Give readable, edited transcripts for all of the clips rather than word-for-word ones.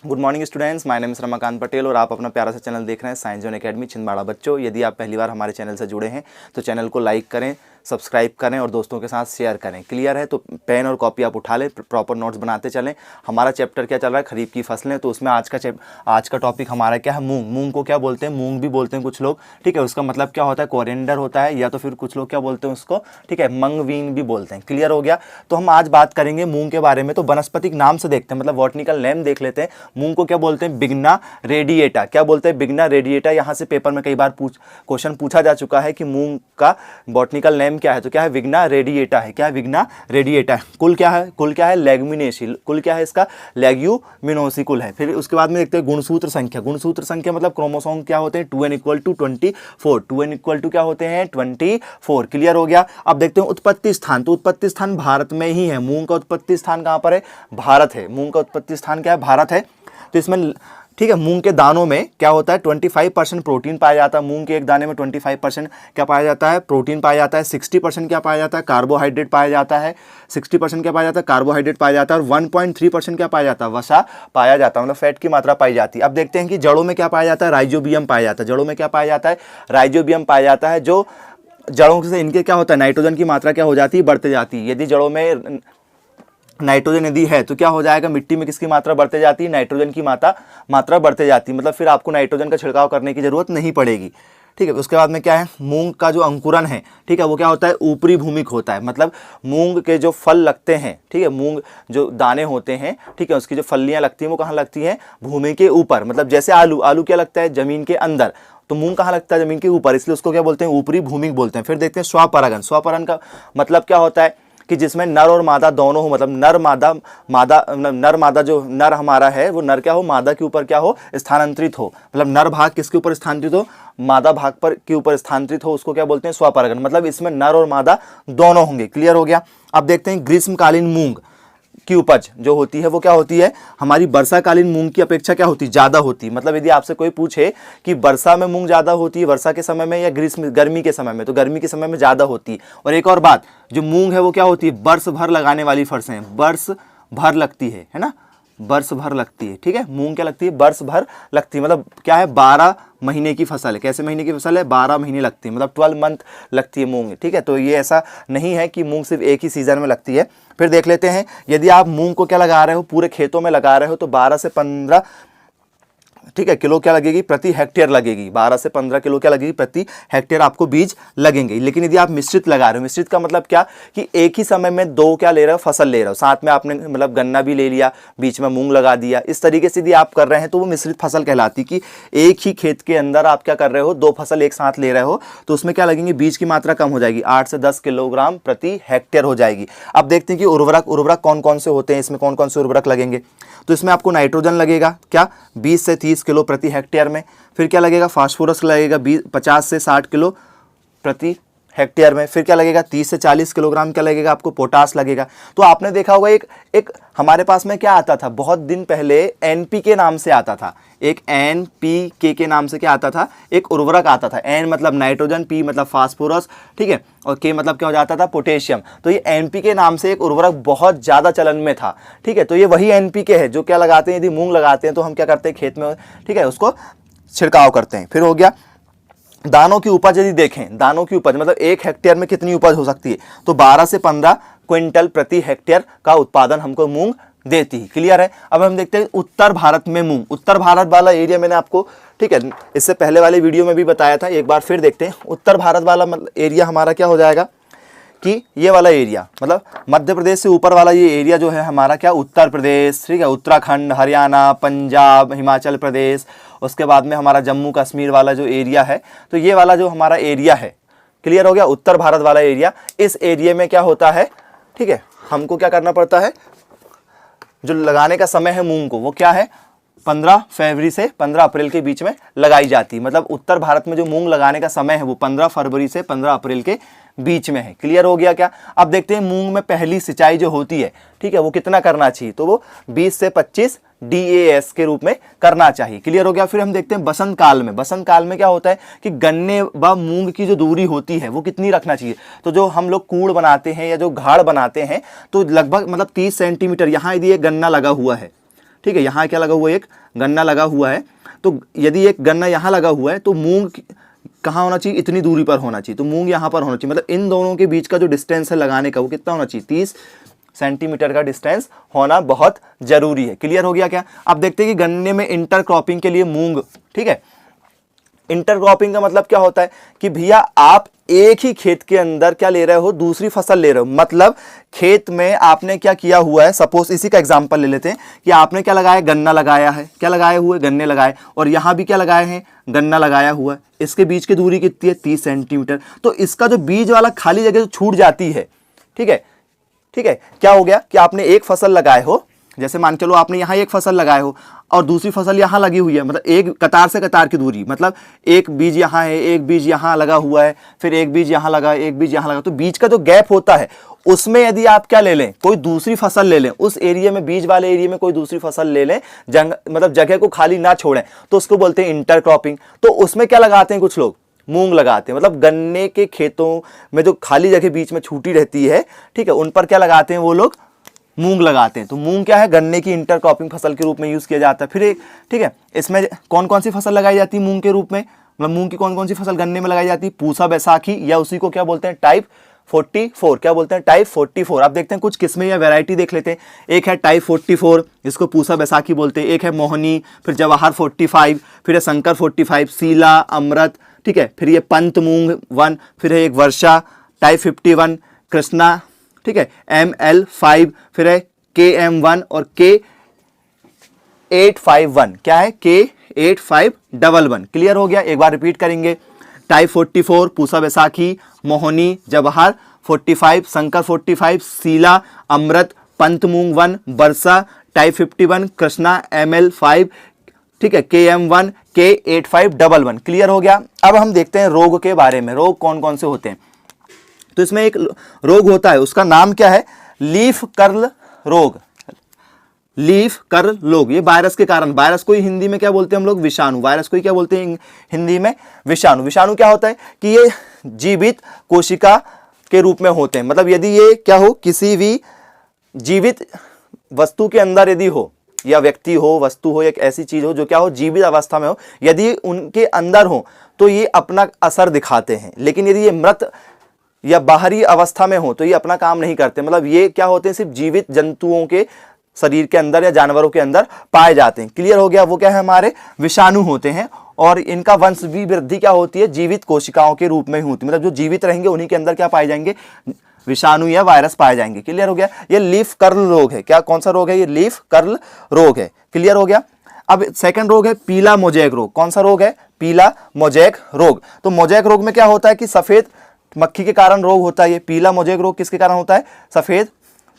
Good morning students, my name is Ramakant Patel और आप अपना प्यारा सा चैनल देख रहे हैं साइंस जोन एकेडमी छिंदवाड़ा। बच्चों, यदि आप पहली बार हमारे चैनल से जुड़े हैं तो चैनल को लाइक करें, सब्सक्राइब करें और दोस्तों के साथ शेयर करें। क्लियर है? तो पेन और कॉपी आप उठा लें, प्रॉपर नोट्स बनाते चलें। हमारा चैप्टर क्या चल रहा है? खरीफ की फसलें। तो उसमें आज का टॉपिक हमारा क्या है? मूंग। मूंग को क्या बोलते हैं? मूंग भी बोलते हैं कुछ लोग, ठीक है। उसका मतलब क्या होता है? कोरिएंडर होता है, या तो फिर कुछ लोग क्या बोलते हैं उसको, ठीक है, मंगवीन भी बोलते हैं। क्लियर हो गया? तो हम आज बात करेंगे मूंग के बारे में। तो वनस्पतिक नाम से देखते हैं, मतलब बॉटनिकल नेम देख लेते हैं। मूंग को क्या बोलते हैं? बिग्ना रेडिएटा। क्या बोलते हैं? बिग्ना रेडिएटा। यहाँ से पेपर में कई बार क्वेश्चन पूछा जा चुका है कि मूंग का बॉटनिकल नेम क्या है। तो क्या है? विग्ना रेडिएटा है। क्या है? विग्ना रेडिएटा है। कुल क्या है? कुल क्या है? लेग्यूमिनेसी। कुल क्या है इसका? लेग्यूमिनोसी कुल है। फिर उसके बाद में देखते हैं गुणसूत्र संख्या। गुणसूत्र संख्या मतलब क्रोमोसोम क्या होते हैं? 2n = 24। 2n = क्या होते हैं? 24। क्लियर हो गया? अब देखते हैं उत्पत्ति स्थान। तो उत्पत्ति स्थान भारत में ही है। मूंग का उत्पत्ति स्थान कहाँ पर है? भारत है। मूंग का उत्पत्ति स्थान क्या है? भारत है। तो इसमें ठीक है, मूंग के दानों में क्या होता है? 25% प्रोटीन पाया जाता है। मूंग के एक दाने में 25% क्या पाया जाता है? प्रोटीन पाया जाता है। 60% क्या पाया जाता है? कार्बोहाइड्रेट पाया जाता है। 60% क्या पाया जाता है? कार्बोहाइड्रेट पाया जाता है। और 1.3% क्या पाया जाता है? वसा पाया जाता है, मतलब फैट की मात्रा पाई जाती है। अब देखते हैं कि जड़ों में क्या पाया जाता है? राइजोबियम पाया जाता है। जड़ों में क्या पाया जाता है? राइजोबियम पाया जाता है। जो जड़ों से इनके क्या होता है? नाइट्रोजन की मात्रा क्या हो जाती है? बढ़ती जाती है। यदि जड़ों में नाइट्रोजन यदि है तो क्या हो जाएगा? मिट्टी में किसकी मात्रा बढ़ते जाती है? नाइट्रोजन की मात्रा बढ़ते जाती है। मतलब फिर आपको नाइट्रोजन का छिड़काव करने की जरूरत नहीं पड़ेगी, ठीक है। उसके बाद में क्या है? मूंग का जो अंकुरन है, ठीक है, वो क्या होता है? ऊपरी भूमिक होता है। मतलब मूंग के जो फल लगते हैं, ठीक है, मूंग जो दाने होते हैं, ठीक है, उसकी जो फलियां लगती हैं वो कहाँ लगती हैं? भूमि के ऊपर। मतलब जैसे आलू क्या लगता है? जमीन के अंदर। तो मूंग कहाँ लगता है? जमीन के ऊपर, इसलिए उसको क्या बोलते हैं? ऊपरी भूमिक बोलते हैं। फिर देखते हैं स्वपरागन। स्वपरागन का मतलब क्या होता है? कि जिसमें नर और मादा दोनों हो। मतलब नर मादा जो नर हमारा है वो नर क्या हो? मादा के ऊपर क्या हो? स्थानांतरित हो। मतलब नर भाग किसके ऊपर स्थानांतरित हो? मादा भाग पर के ऊपर स्थानांतरित हो, उसको क्या बोलते हैं? स्वपरागन। मतलब इसमें नर और मादा दोनों होंगे। क्लियर हो गया? अब देखते हैं ग्रीष्मकालीन मूंग की उपज जो होती है वो क्या होती है? हमारी वर्षाकालीन मूंग की अपेक्षा क्या होती है? ज्यादा होती है। मतलब यदि आपसे कोई पूछे कि वर्षा में मूंग ज्यादा होती है वर्षा के समय में या गर्मी के समय में, तो गर्मी के समय में ज्यादा होती है। और एक और बात, जो मूंग है वो क्या होती है? वर्ष भर लगाने वाली फसलें, वर्ष भर लगती है ना? वर्ष भर लगती है, ठीक है। मूंग क्या लगती है? वर्ष भर लगती है। मतलब क्या है? 12 महीने की फसल है। कैसे महीने की फसल है? 12 महीने लगती है। मतलब 12 मंथ लगती है मूंग, ठीक है। तो ये ऐसा नहीं है कि मूंग सिर्फ एक ही सीजन में लगती है। फिर देख लेते हैं, यदि आप मूंग को क्या लगा रहे हो? पूरे खेतों में लगा रहे हो तो 12 से 15, ठीक है, किलो क्या लगेगी? प्रति हेक्टेयर लगेगी। 12 से 15 किलो क्या लगेगी? प्रति हेक्टेयर आपको बीज लगेंगे। लेकिन यदि आप मिश्रित लगा रहे हो, मिश्रित का मतलब क्या? कि एक ही समय में दो क्या ले रहे हो? फसल ले रहे हो। साथ में आपने मतलब गन्ना भी ले लिया, बीच में मूंग लगा दिया। इस तरीके से यदि आप कर रहे हैं तो वो मिश्रित फसल कहलाती कि एक ही खेत के अंदर आप क्या कर रहे हो? दो फसल एक साथ ले रहे हो। तो उसमें क्या लगेंगे? बीज की मात्रा कम हो जाएगी, 8 से 10 किलोग्राम प्रति हेक्टेयर हो जाएगी। अब देखते हैं कि उर्वरक कौन कौन से होते हैं, इसमें कौन कौन से उर्वरक लगेंगे। तो इसमें आपको नाइट्रोजन लगेगा क्या? 20 से 30 किलो प्रति हेक्टेयर में। फिर क्या लगेगा? फास्फोरस लगेगा 50 से 60 किलो प्रति हेक्टेयर में। फिर क्या लगेगा? 30 से 40 किलोग्राम क्या लगेगा आपको? पोटास लगेगा। तो आपने देखा होगा एक हमारे पास में क्या आता था बहुत दिन पहले? एनपीके नाम से आता था। एक एनपीके के नाम से क्या आता था? एक उर्वरक आता था। एन मतलब नाइट्रोजन, पी मतलब फास्फोरस, ठीक है, और के मतलब क्या हो जाता था? पोटेशियम। तो ये एनपीके नाम से एक उर्वरक बहुत ज्यादा चलन में था, ठीक है। तो ये वही एनपीके है जो क्या लगाते हैं? यदि मूंग लगाते हैं तो हम क्या करते हैं? खेत में, ठीक है, उसको छिड़काव करते हैं। फिर हो गया दानों की उपज। यदि देखें दानों की उपज मतलब एक हेक्टेयर में कितनी उपज हो सकती है? तो 12 से 15 क्विंटल प्रति हेक्टेयर का उत्पादन हमको मूंग देती है। क्लियर है? अब हम देखते हैं उत्तर भारत में मूंग। उत्तर भारत वाला एरिया मैंने आपको, ठीक है, इससे पहले वाले वीडियो में भी बताया था। एक बार फिर देखते हैं। उत्तर भारत वाला एरिया हमारा क्या हो जाएगा? कि ये वाला एरिया मतलब मध्य प्रदेश से ऊपर वाला ये एरिया जो है हमारा क्या? उत्तर प्रदेश, ठीक है, उत्तराखंड, हरियाणा, पंजाब, हिमाचल प्रदेश। उसके बाद में हमारा जम्मू कश्मीर वाला जो एरिया है, तो ये वाला जो हमारा एरिया है, क्लियर हो गया? उत्तर भारत वाला एरिया। इस एरिया में क्या होता है? ठीक है, हमको क्या करना पड़ता है? जो लगाने का समय है मूंग को वो क्या है? 15 फरवरी से 15 अप्रैल के बीच में लगाई जाती है। मतलब उत्तर भारत में जो मूंग लगाने का समय है वो 15 फरवरी से 15 अप्रैल के बीच में है। क्लियर हो गया क्या? अब देखते हैं मूंग में पहली सिंचाई जो होती है, ठीक है, वो कितना करना चाहिए? तो वो 20 से 25 DAS के रूप में करना चाहिए। क्लियर हो गया? फिर हम देखते हैं बसंत काल में। बसंत काल में क्या होता है कि गन्ने व मूंग की जो दूरी होती है वो कितनी रखना चाहिए? तो जो हम लोग कूड़ बनाते हैं या जो घाड़ बनाते हैं तो लगभग मतलब 30 सेंटीमीटर। यहाँ यदि एक गन्ना लगा हुआ है, ठीक है, यहाँ क्या लगा हुआ है, एक गन्ना लगा हुआ है। तो यदि एक गन्ना यहाँ लगा हुआ है तो मूंग कहाँ होना चाहिए, इतनी दूरी पर होना चाहिए, तो मूंग यहाँ पर होना चाहिए। मतलब इन दोनों के बीच का जो डिस्टेंस है लगाने का वो कितना होना चाहिए, 30 सेंटीमीटर का डिस्टेंस होना बहुत जरूरी है। क्लियर हो गया क्या? अब देखते हैं कि गन्ने में इंटरक्रॉपिंग के लिए मूंग, ठीक है, इंटरक्रॉपिंग का मतलब क्या होता है कि भैया आप एक ही खेत के अंदर क्या ले रहे हो, दूसरी फसल ले रहे हो। मतलब खेत में आपने क्या किया हुआ है, सपोज इसी का एग्जांपल ले लेते हैं कि आपने क्या लगाया, गन्ना लगाया है, क्या लगाए हुए, गन्ने लगाए, और यहां भी क्या लगाए हैं, गन्ना लगाया हुआ है। इसके बीच की दूरी कितनी है, 30 सेंटीमीटर। तो इसका जो बीज वाला खाली जगह जो छूट जाती है, ठीक है, ठीक है, क्या हो गया कि आपने एक फसल लगाए हो, जैसे मान चलो आपने यहाँ एक फसल लगाए हो और दूसरी फसल यहाँ लगी हुई है, मतलब एक कतार से कतार की दूरी, मतलब एक बीज यहाँ है, एक बीज यहाँ लगा हुआ है, फिर एक बीज यहाँ लगा, एक बीज यहाँ लगा, तो बीच का जो गैप होता है उसमें यदि आप क्या ले लें, कोई दूसरी फसल ले लें, उस एरिया में, बीज वाले एरिया में कोई दूसरी फसल ले लें, मतलब जगह को खाली ना छोड़ें, तो उसको बोलते हैं इंटरक्रॉपिंग। तो उसमें क्या लगाते हैं कुछ लोग, मूंग लगाते हैं। मतलब गन्ने के खेतों में जो खाली जगह बीच में छूटी रहती है, ठीक है, उन पर क्या लगाते हैं वो लोग, मूंग लगाते हैं। तो मूंग क्या है, गन्ने की इंटरक्रॉपिंग फसल के रूप में यूज किया जाता है। फिर एक, ठीक है, इसमें कौन कौन सी फसल लगाई जाती है मूंग के रूप में, मतलब मूंग की कौन कौन सी फसल गन्ने में लगाई जाती है, पूसा बैसाखी, या उसी को क्या बोलते हैं, टाइप 44, क्या बोलते हैं, टाइप 44। आप देखते हैं कुछ किस्में या वैरायटी देख लेते हैं। एक है टाइप 44, इसको पूसा बैसाखी बोलते हैं। एक है मोहनी, फिर जवाहर 45, फिर है शंकर 45, सीला, अमृत, ठीक है, फिर ये पंत मूंग 1, फिर है एक वर्षा टाइप 51, कृष्णा, ठीक है, ML5, फिर है KM1 और K851, क्या है, K8511। क्लियर हो गया? एक बार रिपीट करेंगे, टाइप 44 पूसा बैसाखी, मोहनी, जवाहर 45, शंकर 45, सीला, अमृत, पंत मूंग 1, वर्षा टाइप 51, कृष्णा ML5, ठीक है, KM1, K8511। क्लियर हो गया? अब हम देखते हैं रोग के बारे में, रोग कौन कौन से होते हैं। तो इसमें एक रोग होता है, उसका नाम क्या है, लीफ कर्ल रोग। लीफ कर्ल रोग, ये वायरस के कारण, वायरस को ही हिंदी में क्या बोलते हैं हम लोग, विषाणु। वायरस को ही क्या बोलते हैं हिंदी में, विषाणु। विषाणु क्या होता है कि ये जीवित कोशिका के रूप में होते हैं। मतलब यदि ये क्या हो, किसी भी जीवित वस्तु के अंदर यदि हो, या व्यक्ति हो, वस्तु हो, एक ऐसी चीज हो जो क्या हो, जीवित अवस्था में हो, यदि उनके अंदर हो तो ये अपना असर दिखाते हैं। लेकिन यदि ये मृत या बाहरी अवस्था में हो तो ये अपना काम नहीं करते। मतलब ये क्या होते हैं, सिर्फ जीवित जंतुओं के शरीर के अंदर या जानवरों के अंदर पाए जाते हैं। क्लियर हो गया? वो क्या है, हमारे विषाणु होते हैं। और इनका वंश भी वृद्धि क्या होती है, जीवित कोशिकाओं के रूप में ही होती है। मतलब जो जीवित रहेंगे उन्हीं के अंदर क्या पाए जाएंगे, विषाणु या वायरस पाए जाएंगे। क्लियर हो गया? ये लीफ कर्ल रोग है। क्या, कौन सा रोग है, ये लीफ कर्ल रोग है। क्लियर हो गया? अब सेकंड रोग है पीला मोजैक रोग। कौन सा रोग है, पीला मोजैक रोग। तो मोजैक रोग में क्या होता है कि सफेद मक्खी के कारण रोग होता है। ये पीला मोजैक रोग किसके कारण होता है, सफेद,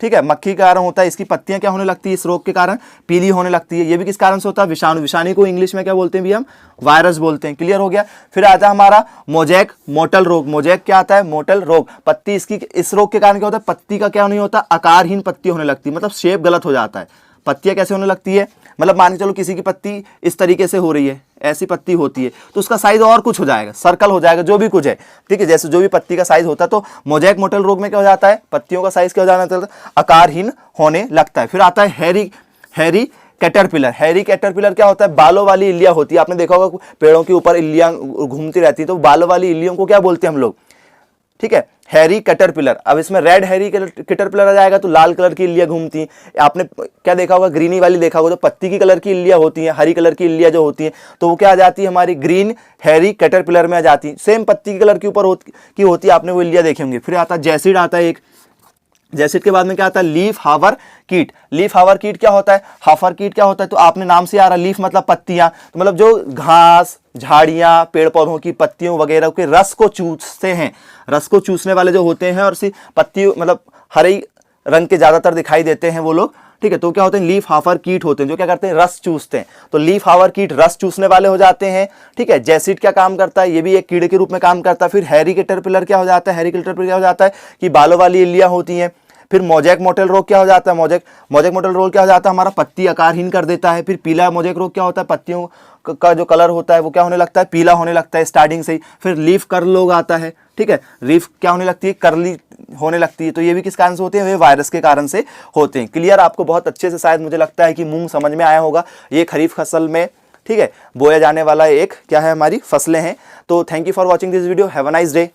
ठीक है, मक्खी के कारण होता है। इसकी पत्तियां क्या होने लगती है, इस रोग के कारण पीली होने लगती है। ये भी किस कारण से होता है, विषाणु। विषाणु को इंग्लिश में क्या बोलते हैं भी हम, वायरस बोलते हैं। क्लियर हो गया? फिर आता है हमारा मोजैक मोटल रोग। मोजैक क्या आता है, मोटल रोग। पत्ती इसकी, इस रोग के कारण क्या होता है, पत्ती का क्या नहीं होता, आकारहीन पत्ती होने लगती है। मतलब शेप गलत हो जाता है। पत्तियां कैसे होने लगती है, मतलब मान के चलो किसी की पत्ती इस तरीके से हो रही है, ऐसी पत्ती होती है, तो उसका साइज और कुछ हो जाएगा, सर्कल हो जाएगा, जो भी कुछ है, ठीक है, जैसे जो भी पत्ती का साइज होता है। तो मोजैक मोटल रोग में क्या हो जाता है, पत्तियों का साइज क्या हो जाता है, आकारहीन होने लगता है। फिर आता है हैरी कैटरपिलर। हैरी कैटरपिलर क्या होता है, बालों वाली इल्लियां होती है। आपने देखा होगा पेड़ों के ऊपर इल्लियां घूमती रहती है, तो बालों वाली इल्लियों को क्या बोलते हैं हम लोग, ठीक है, हैरी कैटरपिलर। अब इसमें रेड हैरी कैटरपिलर आ जाएगा तो लाल कलर की इल्लियां घूमती हैं। आपने क्या देखा होगा, ग्रीनी वाली देखा होगा, तो पत्ती की कलर की इल्लियां होती हैं। हरी कलर की इल्लियां जो होती हैं तो वो क्या आ जाती है, हमारी ग्रीन हैरी कैटरपिलर में आ जाती है। सेम पत्ती की कलर के ऊपर होती है, आपने वो इल्लियां देखे होंगे। फिर आता है जैसिड, आता है एक। जैसिड के बाद में क्या आता है, लीफ हावर कीट। लीफ हावर कीट क्या होता है, हाफर कीट क्या होता है, तो आपने नाम से आ रहा, लीफ मतलब पत्तियां, तो मतलब जो घास, झाड़ियां, पेड़ पौधों की पत्तियों वगैरह के रस को चूसते हैं। रस को चूसने वाले जो होते हैं, और सिर्फ पत्ती मतलब हरे रंग के ज्यादातर दिखाई देते हैं वो लोग, ठीक है। तो क्या होते हैं, लीफ हाफर कीट होते हैं, जो क्या करते हैं, रस चूसते हैं। तो लीफ हावर कीट रस चूसने वाले हो जाते हैं, ठीक है। जैसिड क्या काम करता है, ये भी एक कीड़े के रूप में काम करता है। फिर हैरी कैटरपिलर क्या हो जाता है, हैरी कैटरपिलर क्या हो जाता है कि बालों वाली इल्लियां होती हैं। फिर मोजैक मोटेल रोग क्या हो जाता है, मोजैक मोटेल रोग क्या हो जाता है, हमारा पत्ती आकारहीन कर देता है। फिर पीला मोजैक रोग क्या होता है, पत्तियों का जो कलर होता है वो क्या होने लगता है, पीला होने लगता है स्टार्टिंग से ही। फिर लीफ कर्ल रोग आता है, ठीक है, लीफ क्या होने लगती है, कर्ली होने लगती है। तो ये भी किस कारण से होते हैं, वे वायरस के कारण से होते हैं। क्लियर, आपको बहुत अच्छे से शायद मुझे लगता है कि मूंग समझ में आया होगा। ये खरीफ फसल में, ठीक है, बोया जाने वाला एक क्या है, हमारी फसलें हैं। तो thank you for watching this video, have a nice day.